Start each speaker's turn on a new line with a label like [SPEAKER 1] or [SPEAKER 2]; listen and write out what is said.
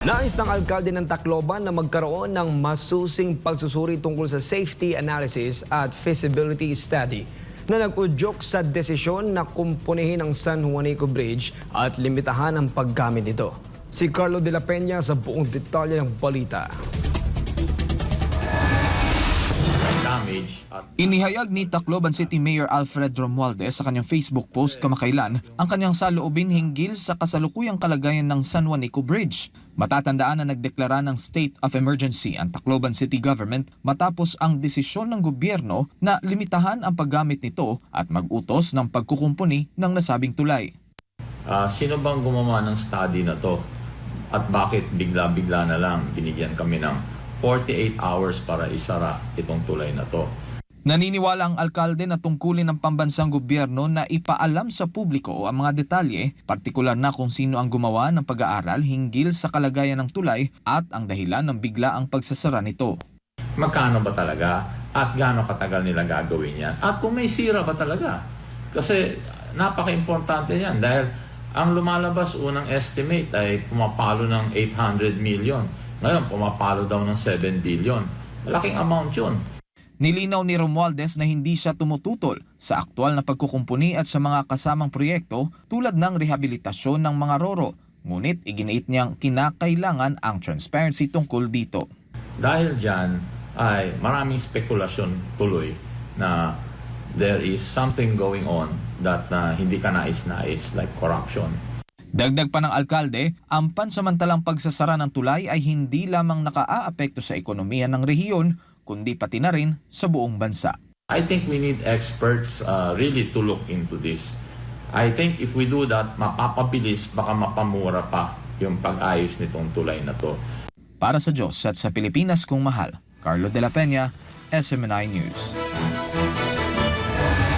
[SPEAKER 1] Nais ng alkalde ng Tacloban na magkaroon ng masusing pagsusuri tungkol sa safety analysis at feasibility study na nag-udyok sa desisyon na kumpunihin ang San Juanico Bridge at limitahan ang paggamit nito. Si Carlo de la Peña sa buong detalye ng balita.
[SPEAKER 2] Inihayag ni Tacloban City Mayor Alfred Romualdez sa kanyang Facebook post kamakailan ang kanyang saloobin hinggil sa kasalukuyang kalagayan ng San Juanico Bridge. Matatandaan na nagdeklara ng state of emergency ang Tacloban City Government matapos ang desisyon ng gobyerno na limitahan ang paggamit nito at mag-utos ng pagkukumpuni ng nasabing tulay.
[SPEAKER 3] Sino bang gumawa ng study na to? At bakit bigla-bigla na lang binigyan kami ng 48 hours para isara itong tulay na to?
[SPEAKER 2] Naniniwala ang alkalde na tungkulin ng pambansang gobyerno na ipaalam sa publiko ang mga detalye, partikular na kung sino ang gumawa ng pag-aaral hinggil sa kalagayan ng tulay at ang dahilan ng biglaang pagsasara nito.
[SPEAKER 3] Magkano ba talaga? At gaano katagal nila gagawin yan? At kung may sira ba talaga? Kasi napaka-importante yan dahil ang lumalabas unang estimate ay pumapalo ng 800 million. Ngayon, pumapalo daw ng 7 billion. Malaking amount yun.
[SPEAKER 2] Nilinaw ni Romualdez na hindi siya tumututol sa aktual na pagkukumpuni at sa mga kasamang proyekto tulad ng rehabilitasyon ng mga roro. Ngunit iginiit niyang kinakailangan ang transparency tungkol dito.
[SPEAKER 3] Dahil dyan ay maraming spekulasyon tuloy na there is something going on that hindi ka nais-nais like corruption.
[SPEAKER 2] Dagdag pa ng alkalde, ang pansamantalang pagsasara ng tulay ay hindi lamang nakaaapekto sa ekonomiya ng rehiyon, kundi pati na rin sa buong bansa.
[SPEAKER 3] I think we need experts really to look into this. I think if we do that, mapapabilis, baka mapamura pa yung pag-ayos nitong tulay na to.
[SPEAKER 2] Para sa Diyos at sa Pilipinas kung mahal, Carlo de la Peña, SMNI News.